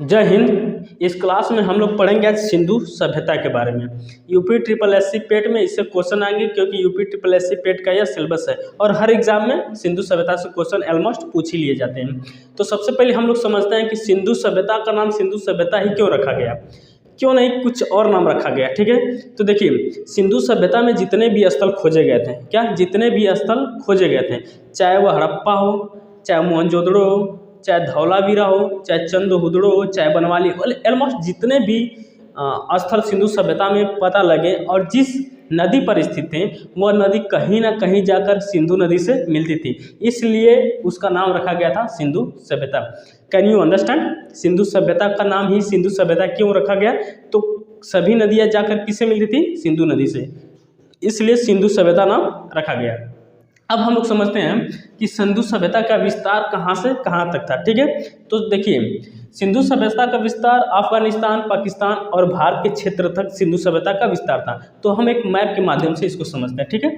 जय हिंद। इस क्लास में हम लोग पढ़ेंगे आज सिंधु सभ्यता के बारे में। यूपी ट्रिपल एससी पेट में इससे क्वेश्चन आएंगे क्योंकि यूपी ट्रिपल एससी पेट का यह सिलेबस है और हर एग्जाम में सिंधु सभ्यता से क्वेश्चन ऑलमोस्ट पूछ ही लिए जाते हैं। तो सबसे पहले हम लोग समझते हैं कि सिंधु सभ्यता का नाम सिंधु सभ्यता ही क्यों रखा गया, क्यों नहीं कुछ और नाम रखा गया। ठीक है, तो देखिए सिंधु सभ्यता में जितने भी स्थल खोजे गए थे, जितने भी स्थल खोजे गए थे, चाहे वह हड़प्पा हो, चाहे मोहनजोदड़ो हो, चाहे धौलावीरा हो, चाहे चंद्रहुदड़ो हो, चाहे बनवाली हो, ऑलमोस्ट जितने भी स्थल सिंधु सभ्यता में पता लगे और जिस नदी पर स्थित थे वह नदी कहीं ना कहीं जाकर सिंधु नदी से मिलती थी, इसलिए उसका नाम रखा गया था सिंधु सभ्यता। Can you understand? सिंधु सभ्यता का नाम ही सिंधु सभ्यता क्यों रखा गया? तो सभी नदियाँ जाकर किससे मिलती थी? सिंधु नदी से, इसलिए सिंधु सभ्यता नाम रखा गया। अब हम लोग समझते हैं कि सिंधु सभ्यता का विस्तार कहाँ से कहाँ तक था। ठीक है, तो देखिए सिंधु सभ्यता का विस्तार अफगानिस्तान, पाकिस्तान और भारत के क्षेत्र तक सिंधु सभ्यता का विस्तार था। तो हम एक मैप के माध्यम से इसको समझते हैं। ठीक है,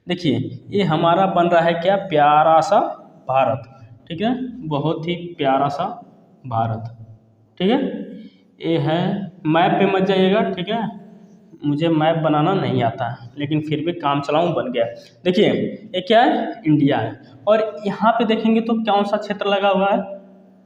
देखिए ये हमारा बन रहा है क्या, प्यारा सा भारत। ठीक है, बहुत ही प्यारा सा भारत। ठीक है, ये है, मैप पे मत जाइएगा। ठीक है, मुझे मैप बनाना नहीं आता लेकिन फिर भी काम चलाऊं बन गया। देखिए ये क्या है, इंडिया है, और यहाँ पे देखेंगे तो कौन सा क्षेत्र लगा हुआ है?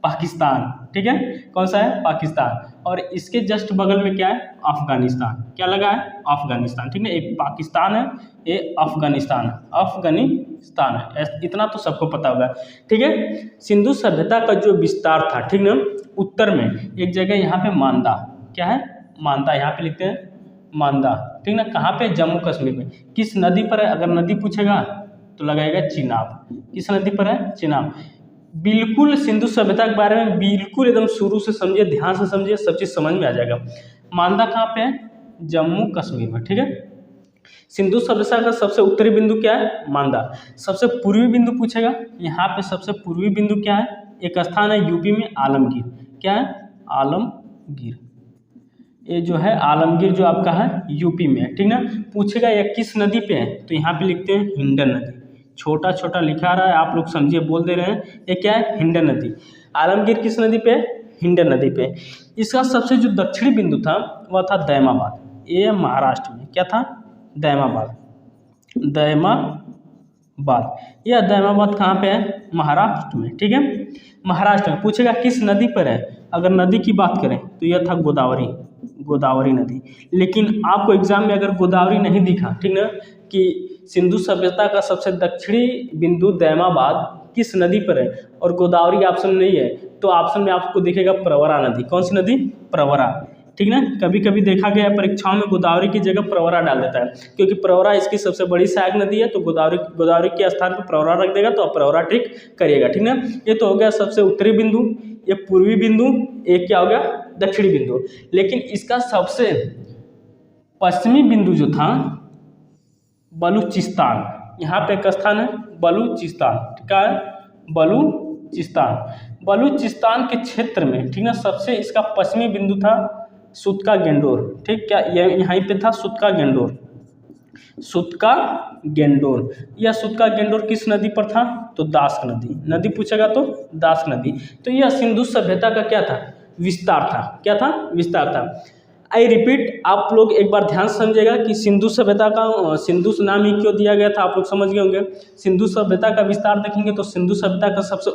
पाकिस्तान। ठीक है, कौन सा है? पाकिस्तान। और इसके जस्ट बगल में क्या है? अफगानिस्तान। क्या लगा है? अफगानिस्तान। ठीक है, एक पाकिस्तान है, ये अफगानिस्तान है, अफगानिस्तान है, इतना तो सबको पता होगा। ठीक है, सिंधु सभ्यता का जो विस्तार था, ठीक ना, उत्तर में एक जगह यहाँ पे मांदा, क्या है? मांदा, यहाँ पे लिखते हैं मांदा। ठीक ना, कहाँ पे? जम्मू कश्मीर में। किस नदी पर है? अगर नदी पूछेगा तो लगाएगा चिनाब। किस नदी पर है? चिनाब। बिल्कुल सिंधु सभ्यता के बारे में बिल्कुल एकदम शुरू से समझिए, ध्यान से समझिए, सब चीज़ समझ में आ जाएगा। मांदा कहाँ पे है? जम्मू कश्मीर में। ठीक है, सिंधु सभ्यता का सबसे उत्तरी बिंदु क्या है? मांदा। सबसे पूर्वी बिंदु पूछेगा, यहाँ पे सबसे पूर्वी बिंदु क्या है? एक स्थान है यूपी में, आलमगीर। क्या है? आलमगीर। ये जो है आलमगीर जो आपका है यूपी में है। ठीक ना, पूछेगा ये किस नदी पे है? तो यहाँ पे लिखते हैं हिंडन नदी। छोटा छोटा लिखा रहा है, आप लोग समझिए, बोल दे रहे हैं। ये क्या है? हिंडन नदी। आलमगीर किस नदी पे है? हिंडन नदी पे। इसका सबसे जो दक्षिणी बिंदु था वह था दैमाबाद। ये महाराष्ट्र में। क्या था? दैमाबाद। दैमाबाद, यह दैमाबाद कहाँ पे है? महाराष्ट्र में। ठीक है, महाराष्ट्र में। पूछेगा किस नदी पर है? अगर नदी की बात करें तो यह था गोदावरी, गोदावरी नदी। लेकिन आपको एग्जाम में अगर गोदावरी नहीं दिखा, ठीक ना, कि सिंधु सभ्यता का सबसे दक्षिणी बिंदु दैमाबाद किस नदी पर है और गोदावरी ऑप्शन नहीं है, तो ऑप्शन में आपको दिखेगा प्रवरा नदी। कौन सी नदी? प्रवरा। ठीक ना, कभी कभी देखा गया है परीक्षाओं में गोदावरी की जगह प्रवरा डाल देता है, क्योंकि प्रवरा इसकी सबसे बड़ी सहायक नदी है, तो गोदावरी के स्थान पर प्रवरा रख देगा, तो आप प्रवरा ठीक करिएगा। ठीक ना, ये तो हो गया सबसे उत्तरी बिंदु, ये पूर्वी बिंदु, एक क्या हो गया? दक्षिणी बिंदु। लेकिन इसका सबसे पश्चिमी बिंदु जो था बलूचिस्तान, यहाँ पे एक स्थान है बलूचिस्तान। क्या है? बलूचिस्तान। बलूचिस्तान के क्षेत्र में, ठीक ना, सबसे इसका पश्चिमी बिंदु था सुतका गेंडोर। ठीक, क्या यहीं पे था? सुतका गेंडोर। सुतका गेंडोर। यह सुतका गेंडोर किस नदी पर था? तो दास्क नदी। नदी पूछेगा तो दास्क नदी। तो यह सिंधु सभ्यता का क्या था? विस्तार था। क्या था? विस्तार था। आई रिपीट, आप लोग एक बार ध्यान से समझिएगा कि सिंधु सभ्यता का सिंधु नाम ही क्यों दिया गया था, आप लोग समझ गए होंगे। सिंधु सभ्यता का विस्तार देखेंगे तो सिंधु सभ्यता का सबसे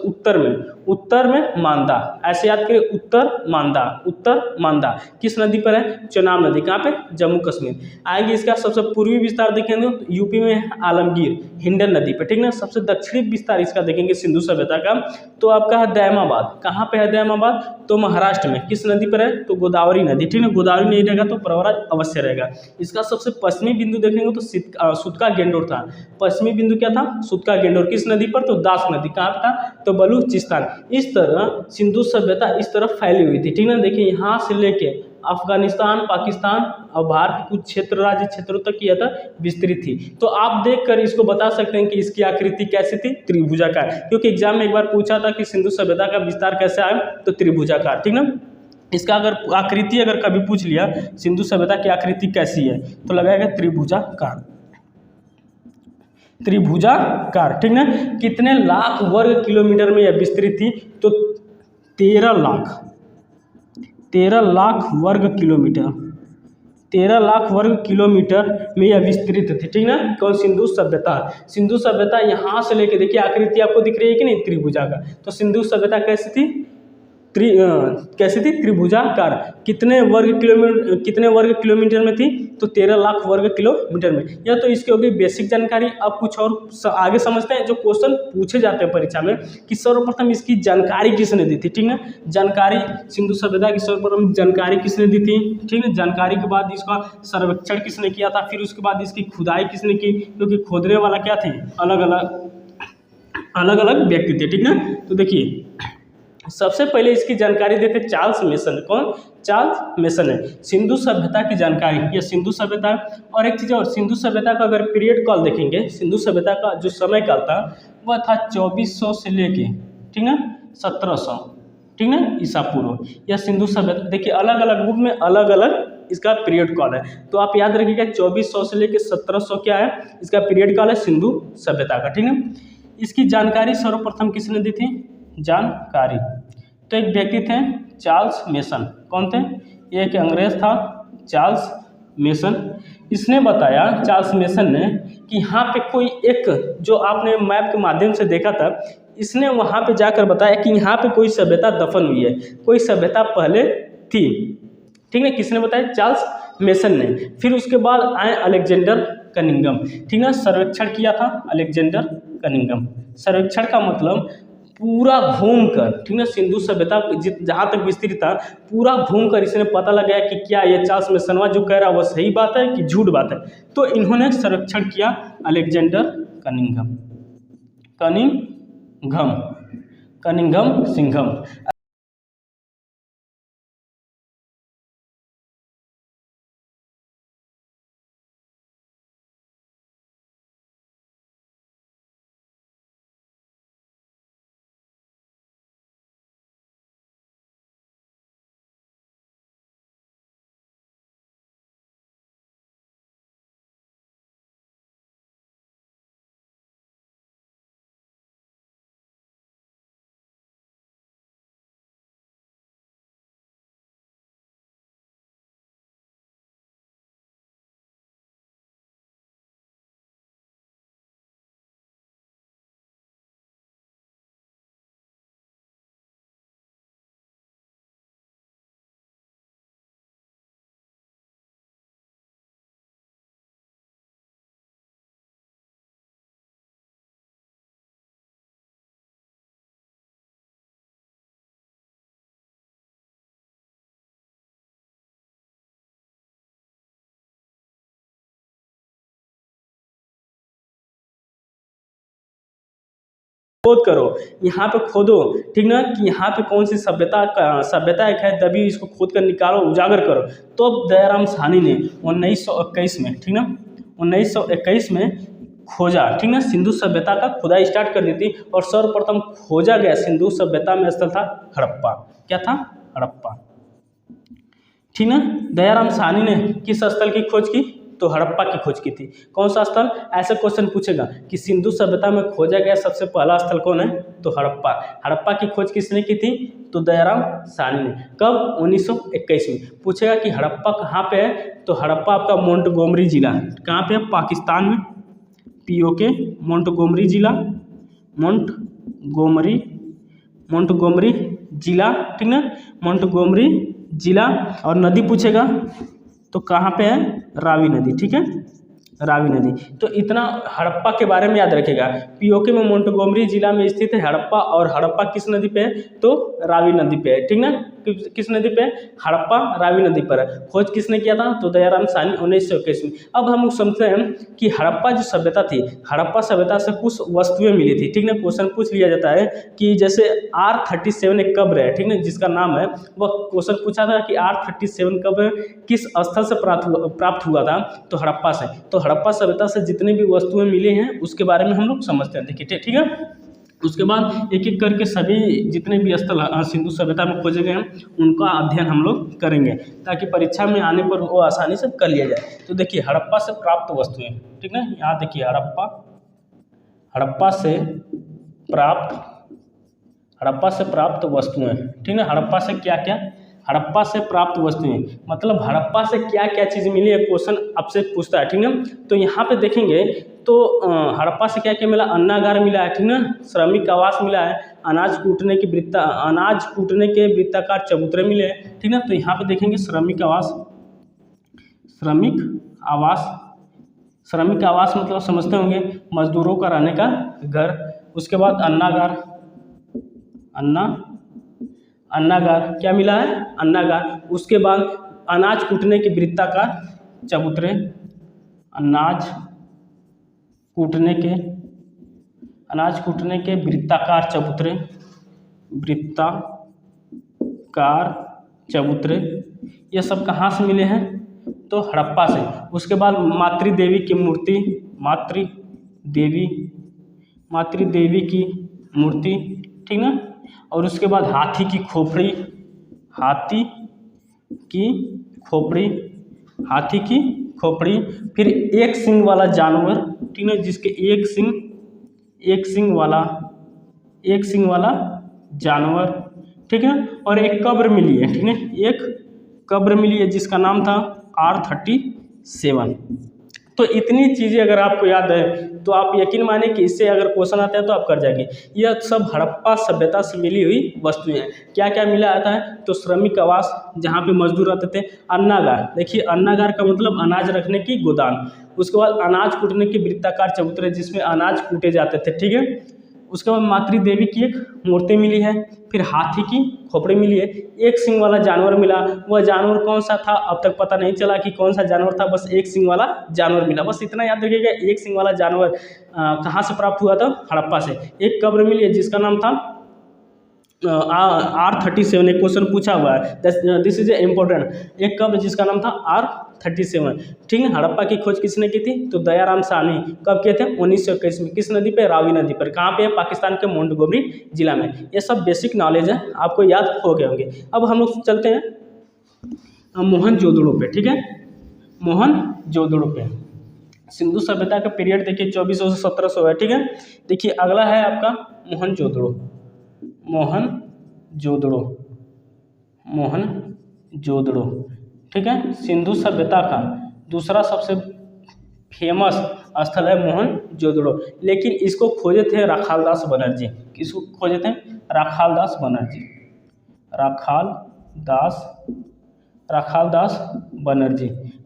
उत्तर में मांदा। ऐसे याद करिए, उत्तर मांदा, उत्तर मांदा। किस नदी पर है? चेनाब नदी। कहाँ पे? जम्मू कश्मीर। आएंगे इसका सबसे पूर्वी विस्तार देखेंगे तो यूपी में है आलमगीर, हिंडन नदी पे। ठीक ना, सबसे दक्षिणी विस्तार इसका देखेंगे सिंधु सभ्यता का, तो आपका है दैमाबाद। कहाँ पे है दैमाबाद? तो महाराष्ट्र में। किस नदी पर है? तो गोदावरी नदी। ठीक है, गोदावरी नहीं रहेगा तो प्रवरा अवश्य रहेगा। इसका सबसे पश्चिमी बिंदु देखेंगे तो सुतका गेंडोर था। पश्चिमी बिंदु क्या था? सुतका गेंडोर। किस नदी पर? तो दास नदी। कहाँ था? तो बलूचिस्तान। इस तरह सिंधु सभ्यता इस तरफ फैली हुई थी। ठीक ना, देखिए यहाँ से लेके अफगानिस्तान, पाकिस्तान और भारत के कुछ क्षेत्र, राज्य क्षेत्रों तक यह था विस्तृत थी। तो आप देखकर इसको बता सकते हैं कि इसकी आकृति कैसी थी? त्रिभुजाकार। क्योंकि एग्जाम में एक बार पूछा था कि सिंधु सभ्यता का विस्तार कैसे आया, तो त्रिभुजाकार। ठीक ना, इसका अगर आकृति अगर कभी पूछ लिया सिंधु सभ्यता की आकृति कैसी है, तो लगाएगा त्रिभुजाकार। त्रिभुजाकार। ठीक ना, कितने लाख वर्ग किलोमीटर में यह विस्तृत थी? तो 13 लाख 13 लाख वर्ग किलोमीटर, 13 लाख वर्ग किलोमीटर में यह विस्तृत थी, ठीक ना। कौन? सिंधु सभ्यता। सिंधु सभ्यता यहाँ से लेके देखिए आकृति आपको दिख रही है कि नहीं, त्रिभुजा का। तो सिंधु सभ्यता कैसी थी? कैसी थी? त्रिभुजाकार। कितने वर्ग किलोमीटर में थी? तो 13 लाख वर्ग किलोमीटर में। यह तो इसकी होगी बेसिक जानकारी। अब कुछ और आगे समझते हैं जो क्वेश्चन पूछे जाते हैं परीक्षा में कि सर्वप्रथम इसकी जानकारी किसने दी थी, ठीक है। जानकारी सिंधु सभ्यता की सर्वप्रथम जानकारी किसने दी थी, ठीक है। जानकारी के बाद इसका सर्वेक्षण किसने किया था, फिर उसके बाद इसकी खुदाई किसने की, क्योंकि खोदने वाला क्या थे? अलग अलग व्यक्ति थे, ठीक है। तो देखिए सबसे पहले इसकी जानकारी देते चार्ल्स मेसन। कौन? चार्ल्स मेसन है। सिंधु सभ्यता की जानकारी, यह सिंधु सभ्यता। और एक चीज़ और, सिंधु सभ्यता का अगर पीरियड काल देखेंगे, सिंधु सभ्यता का जो समय काल था वह था 2400 से लेके, ठीक है, 1700, ठीक है, ईसा पूर्व। यह सिंधु सभ्यता देखिए अलग अलग बुक में अलग अलग इसका पीरियड काल है। तो आप याद रखिएगा 2400 से लेके 1700 क्या है इसका पीरियड काल है सिंधु सभ्यता का, ठीक है। इसकी जानकारी सर्वप्रथम किसने दी थी? जानकारी तो एक व्यक्ति थे चार्ल्स मेसन। कौन थे? एक अंग्रेज था चार्ल्स मेसन। इसने बताया, चार्ल्स मेसन ने, कि यहाँ पे कोई एक, जो आपने मैप के माध्यम से देखा था, इसने वहाँ पे जाकर बताया कि यहाँ पे कोई सभ्यता दफन हुई है, कोई सभ्यता पहले थी, ठीक है। किसने बताया? चार्ल्स मेसन ने। फिर उसके बाद आए अलेक्जेंडर कनिंघम, ठीक है। सर्वेक्षण किया था अलेक्जेंडर कनिंघम। सर्वेक्षण का मतलब पूरा घूमकर, ठीक है, सिंधु सभ्यता जहाँ तक विस्तृत था पूरा घूमकर इसने पता लगाया कि क्या ये चार्ल्स मेसनवा जो कह रहा है वो सही बात है कि झूठ बात है। तो इन्होंने सर्वेक्षण किया अलेक्जेंडर कनिंघम, कनिंघम सिंघम। खोद करो, यहाँ पे खोदो, ठीक ना, कि यहाँ पे कौन सी सभ्यता एक है, तभी इसको खोद कर निकालो, उजागर करो। तो दयाराम साहनी ने 1921 में, ठीक ना, 1921 में खोजा, ठीक ना, सिंधु सभ्यता का खुदाई स्टार्ट कर दी थी। और सर्वप्रथम खोजा गया सिंधु सभ्यता में स्थल था हड़प्पा। क्या था? हड़प्पा, ठीक ना। दयाराम साहनी ने किस स्थल की खोज की? तो हड़प्पा की खोज की थी। कौन सा स्थल? ऐसे क्वेश्चन पूछेगा कि सिंधु सभ्यता में खोजा गया सबसे पहला स्थल कौन है? तो हड़प्पा। हड़प्पा की खोज किसने की थी? तो दयाराम साहनी ने। कब? 1921 में। पूछेगा कि हड़प्पा कहाँ पे है? तो हड़प्पा आपका मोंटगोमरी जिला, कहाँ पे है? पाकिस्तान में, POK मोंटगोमरी जिला, मोंटगोमरी जिला, ठीक ना, मोंटगोमरी जिला। और नदी पूछेगा तो कहाँ पे है? रावी नदी, ठीक है, रावी नदी। तो इतना हड़प्पा के बारे में याद रखेगा। POK में मोंटगोमरी जिला में स्थित है हड़प्पा। और हड़प्पा किस नदी पे है? तो रावी नदी पे है, ठीक ना। किस नदी पे? हड़प्पा रावी नदी पर है। खोज किसने किया था? तो दयाराम साहनी 1921 में। अब हम लोग समझते हैं कि हड़प्पा जो सभ्यता थी, हड़प्पा सभ्यता से कुछ वस्तुएं मिली थी, ठीक ना। क्वेश्चन पूछ लिया जाता है कि जैसे R37 एक कब्र है, ठीक ना, जिसका नाम है, वह क्वेश्चन पूछा था कि R37 कब्र किस स्थल से प्राप्त हुआ था? तो हड़प्पा से। तो हड़प्पा सभ्यता से जितने भी वस्तुएं मिली हैं उसके बारे में हम लोग समझते हैं, देखिए, ठीक है। उसके बाद एक एक करके सभी जितने भी स्थल सिंधु सभ्यता में खोजे गए हैं उनका अध्ययन हम लोग करेंगे, ताकि परीक्षा में आने पर वो आसानी से कर लिया जाए। तो देखिए हड़प्पा से प्राप्त वस्तुएं, ठीक है, यहाँ देखिए हड़प्पा से प्राप्त वस्तुएं, ठीक है। हड़प्पा से क्या क्या? हड़प्पा से प्राप्त वस्तुएं, मतलब हड़प्पा से क्या क्या चीज़ मिली है, क्वेश्चन आपसे पूछता है, ठीक है। तो यहाँ पे देखेंगे तो हड़प्पा से क्या क्या मिला, अन्नागार मिला है, ठीक ना, श्रमिक आवास मिला है, अनाज कूटने के वृत्ताकार चबूतरे मिले हैं, ठीक ना। तो यहाँ पे देखेंगे श्रमिक आवास मतलब समझते होंगे मजदूरों का रहने का घर। उसके बाद अन्नागार क्या मिला है, अन्नागार। उसके बाद अनाज कूटने के वृत्ताकार चबूतरे, अनाज कूटने के वृत्ताकार चबूतरे, ये सब कहाँ से मिले हैं, तो हड़प्पा से। उसके बाद मातृदेवी की मूर्ति, ठीक ना। और उसके बाद हाथी की खोपड़ी, फिर एक सींग वाला जानवर, ठीक ना, जिसके एक सींग वाला जानवर, ठीक है। और एक कब्र मिली है, ठीक है, एक कब्र मिली है जिसका नाम था R37। तो इतनी चीज़ें अगर आपको याद है तो आप यकीन माने कि इससे अगर क्वेश्चन आता है तो आप कर जाएंगे। यह सब हड़प्पा सभ्यता से मिली हुई वस्तुएं हैं। क्या क्या मिला आता है, तो श्रमिक आवास जहाँ पे मजदूर रहते थे, अन्नागार, देखिए अन्नागार का मतलब अनाज रखने की गोदाम। उसके बाद अनाज कूटने के वृत्ताकार चबूतरे जिसमें अनाज कूटे जाते थे, ठीक है। उसके बाद मातृदेवी की एक मूर्ति मिली है, फिर हाथी की खोपड़ी मिली है, एक सींग वाला जानवर मिला। वह जानवर कौन सा था अब तक पता नहीं चला कि कौन सा जानवर था, बस एक सींग वाला जानवर मिला, बस इतना याद रखिएगा। एक सींग वाला जानवर कहाँ से प्राप्त हुआ था, हड़प्पा से। एक कब्र मिली है जिसका नाम था R37, एक क्वेश्चन पूछा हुआ है, दिस इज ए इम्पोर्टेंट। एक कब्र जिसका नाम था R37, ठीक है। हड़प्पा की खोज किसने की थी, तो दयाराम साहनी। कब किए थे, 1921 में। किस नदी पे, रावी नदी पर। कहाँ पे है, पाकिस्तान के मोंटगोमरी जिला में। ये सब बेसिक नॉलेज है, आपको याद हो गए होंगे। अब हम लोग चलते हैं मोहनजोदड़ो पे, ठीक है। मोहनजोदड़ो पे सिंधु सभ्यता का पीरियड देखिए 2400 से 1700 है, ठीक है। देखिए अगला है आपका मोहनजोदड़ो, ठीक है। सिंधु सभ्यता का दूसरा सबसे फेमस स्थल है मोहनजोदड़ो, लेकिन इसको खोजे थे राखालदास बनर्जी। किसको खोजे थे, राखालदास बनर्जी।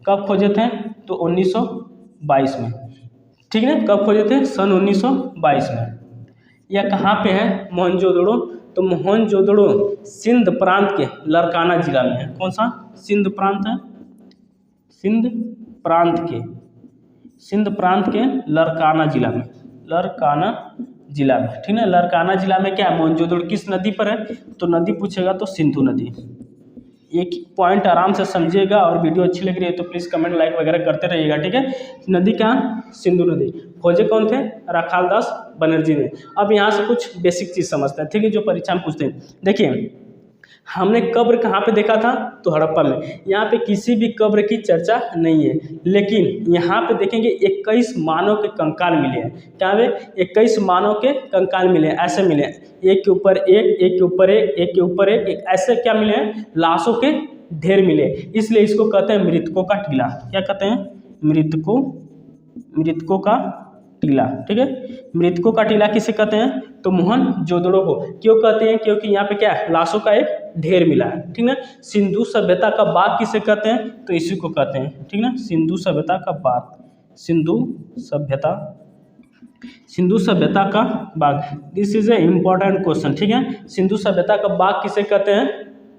कब खोजे थे, तो 1922 में, ठीक है। कब खोजे थे, सन 1922 में। यह कहाँ पे है मोहनजोदड़ो, तो मोहनजोदड़ो सिंध प्रांत के लरकाना जिला में है। कौन सा, सिंध प्रांत है, सिंध प्रांत के लरकाना जिला में, ठीक है। लरकाना जिला में क्या है, मोहनजोदड़ो किस नदी पर है, तो नदी पूछेगा तो सिंधु नदी। एक पॉइंट आराम से समझिएगा, और वीडियो अच्छी लग रही है तो प्लीज़ कमेंट लाइक वगैरह करते रहिएगा, ठीक है। नदी कहाँ, सिंधु नदी। खोजे कौन थे, राखालदास बनर्जी ने। अब यहाँ से कुछ बेसिक चीज़ समझते हैं, ठीक है, जो परीक्षा में पूछते हैं। देखिए हमने कब्र कहाँ पे देखा था, तो हड़प्पा में। यहाँ पे किसी भी कब्र की चर्चा नहीं है, लेकिन यहाँ पे देखेंगे 21 मानव के कंकाल मिले हैं। क्या है, 21 मानव के कंकाल मिले हैं, ऐसे मिले हैं, एक के ऊपर एक, एक के ऊपर एक, एक के ऊपर एक, ऐसे क्या मिले हैं, लाशों के ढेर मिले। इसलिए इसको कहते हैं मृतकों का टीला। क्या कहते हैं, मृतकों का टीला, ठीक है। मृतकों का टीला किसे कहते हैं, तो मोहनजोदड़ो को। क्यों कहते हैं, क्योंकि यहाँ पे क्या है, लाशों का एक ढेर मिला है, ठीक है। सिंधु सभ्यता का बाग किसे कहते हैं, तो इसी को कहते हैं, ठीक है। सिंधु सभ्यता का बाग, सिंधु सभ्यता का बाग, this is a important question, ठीक है। सिंधु सभ्यता का बाग किसे कहते हैं,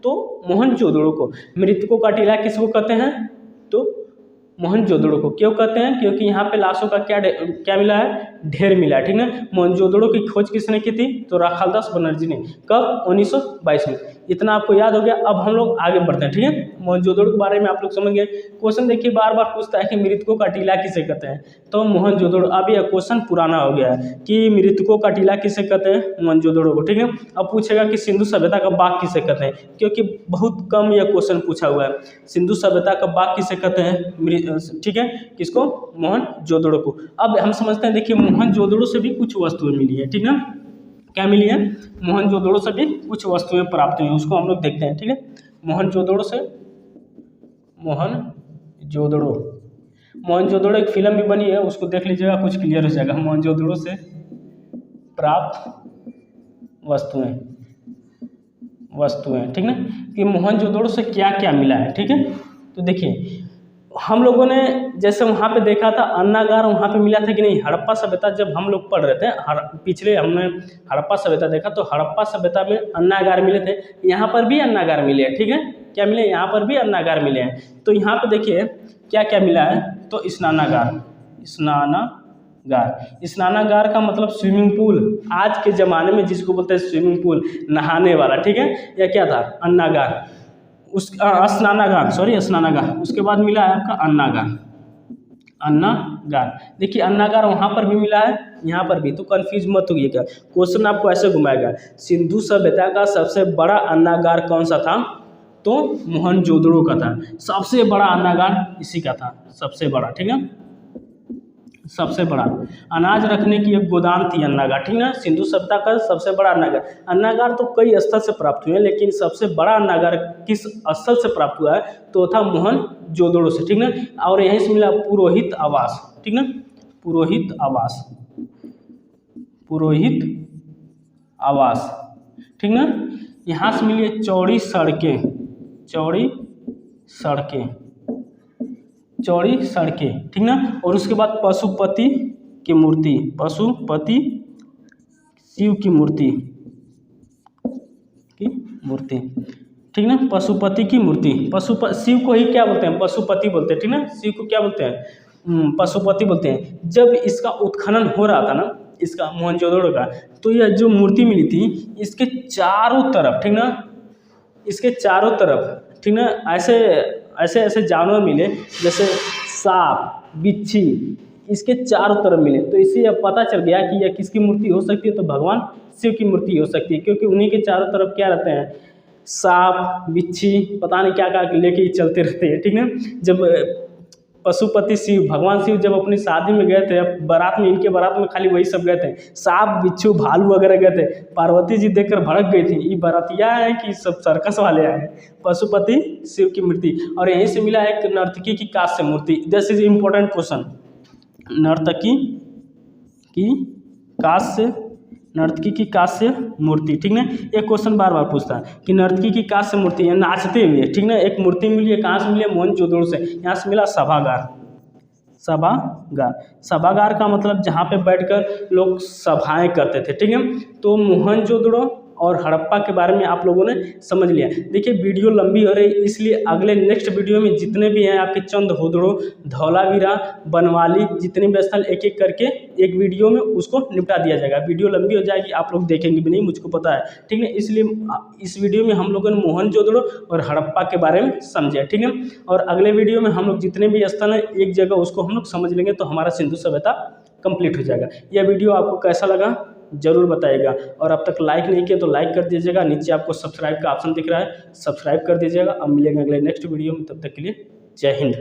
तो मोहनजोदड़ो को। मृतकों का टीला किसको कहते हैं, तो मोहनजोदड़ो को। क्यों कहते हैं, क्योंकि यहाँ पे लाशों का क्या मिला है, ढेर मिला है, ठीक है। मोहनजोदड़ो की खोज किसने की थी, तो राखालदास बनर्जी ने। कब, 1922 में। इतना आपको याद हो गया। अब हम लोग आगे बढ़ते हैं, ठीक है। मोहनजोदड़ो के बारे में आप लोग समझ गए। क्वेश्चन देखिए बार बार पूछता है कि मृतकों का टीला किसे कहते हैं, तो मोहनजोदड़ो। अब यह क्वेश्चन पुराना हो गया है कि मृतकों का टीला किसे कहते हैं, मोहनजोदड़ो को, ठीक है। अब पूछेगा कि सिंधु सभ्यता का बाग किसे कहते हैं, क्योंकि बहुत कम यह क्वेश्चन पूछा हुआ है। सिंधु सभ्यता का बाग किसे कहते हैं, ठीक है, किसको, मोहनजोदड़ो को। अब हम समझते हैं, देखिए मोहनजोदड़ो से भी कुछ वस्तुएं मिली है, ठीक है। क्या मिली है, मोहनजोदड़ो से भी कुछ वस्तुएं प्राप्त हुई, उसको हम लोग देखते हैं, ठीक है। मोहनजोदड़ो से, मोहनजोदड़ो एक फिल्म भी बनी है, उसको देख लीजिएगा, कुछ क्लियर हो जाएगा। मोहनजोदड़ो से प्राप्त वस्तुएं, ठीक ना, कि मोहनजोदड़ो से क्या क्या मिला है, ठीक है। तो देखिए हम लोगों ने जैसे वहाँ पे देखा था अन्नागार वहाँ पे मिला था कि नहीं, हड़प्पा सभ्यता जब हम लोग पढ़ रहे थे, पिछले हमने हड़प्पा सभ्यता देखा, तो हड़प्पा सभ्यता में अन्नागार मिले थे, यहाँ पर भी अन्नागार मिले हैं, ठीक है। क्या मिले, यहाँ पर भी अन्नागार मिले हैं। तो यहाँ पे देखिए क्या क्या मिला है, तो स्नानागार का मतलब स्विमिंग पूल, आज के ज़माने में जिसको बोलते हैं स्विमिंग पूल, नहाने वाला, ठीक है। या क्या था, अन्नागार, स्नानागार। उसके बाद मिला है आपका अन्नागार। देखिए अन्नागार वहाँ पर भी मिला है, यहाँ पर भी, तो कंफ्यूज मत होइएगा। क्वेश्चन आपको ऐसे घुमाएगा, सिंधु सभ्यता का सबसे बड़ा अन्नागार कौन सा था, तो मोहनजोदड़ो का था। सबसे बड़ा अन्नागार इसी का था, सबसे बड़ा, ठीक है। सबसे बड़ा अनाज रखने की एक गोदाम थी अन्नागार, ठीक ना। सिंधु सभ्यता का सबसे बड़ा अन्नागार तो कई स्थल से प्राप्त हुए हैं, लेकिन सबसे बड़ा अन्नागार किस स्थल से प्राप्त हुआ है, तो था मोहनजोदड़ो से, ठीक ना। और यहीं से मिला पुरोहित आवास, ठीक ना, पुरोहित आवास, ठीक ना। यहाँ से मिली चौड़ी सड़कें, ठीक ना। और उसके बाद पशुपति शिव की मूर्ति, ठीक ना, पशुपति की मूर्ति। शिव को ही क्या बोलते हैं, पशुपति बोलते हैं, ठीक ना। शिव को क्या बोलते हैं, पशुपति बोलते हैं। जब इसका उत्खनन हो रहा था ना, इसका मोहनजोदड़ो का, तो यह जो मूर्ति मिली थी, इसके चारों तरफ, ठीक ना, इसके चारों तरफ, ठीक ना, ऐसे जानवर मिले, जैसे सांप, बिच्छी, इसके चारों तरफ मिले। तो इससे अब पता चल गया कि यह किसकी मूर्ति हो सकती है, तो भगवान शिव की मूर्ति हो सकती है, क्योंकि उन्हीं के चारों तरफ क्या रहते हैं, सांप, बिच्छी, पता नहीं क्या क्या लेके चलते रहते हैं, ठीक है। जब पशुपति शिव, भगवान शिव जब अपनी शादी में गए थे, बारात में, इनके बारात में खाली वही सब गए थे, सांप, बिच्छू, भालू वगैरह गए थे। पार्वती जी देखकर भड़क गई थी, ये बारातिया है कि सब सर्कस वाले आए। पशुपति शिव की मूर्ति। और यहीं से मिला है नर्तकी की कांस्य मूर्ति। दिस इज इम्पोर्टेंट क्वेश्चन, नर्तकी की कांस्य मूर्ति, ठीक ना। एक क्वेश्चन बार बार पूछता है कि नर्तकी की कांस्य मूर्ति, है नाचते हुए, ठीक ना, एक मूर्ति मिली है, कहाँ से मिली है, मोहनजोदड़ो से। यहाँ से मिला सभागार का मतलब जहाँ पे बैठकर लोग सभाएं करते थे, ठीक है। तो मोहनजोदड़ो और हड़प्पा के बारे में आप लोगों ने समझ लिया। देखिए वीडियो लंबी हो रही, इसलिए अगले नेक्स्ट वीडियो में जितने भी हैं आपके चंद्रहोदड़ो, धौलावीरा, बनवाली, जितने भी स्थल एक एक करके एक वीडियो में उसको निपटा दिया जाएगा। वीडियो लंबी हो जाएगी, आप लोग देखेंगे भी नहीं, मुझको पता है, ठीक है। इसलिए इस वीडियो में हम लोगों ने मोहनजोदड़ो और हड़प्पा के बारे में समझे, ठीक है। और अगले वीडियो में हम लोग जितने भी स्थल हैं एक जगह उसको हम लोग समझ लेंगे, तो हमारा सिंधु सभ्यता कंप्लीट हो जाएगा। यह वीडियो आपको कैसा लगा जरूर बताइएगा, और अब तक लाइक नहीं किया तो लाइक कर दीजिएगा। नीचे आपको सब्सक्राइब का ऑप्शन दिख रहा है, सब्सक्राइब कर दीजिएगा। अब मिलेंगे अगले नेक्स्ट वीडियो में, तब तक के लिए जय हिंद।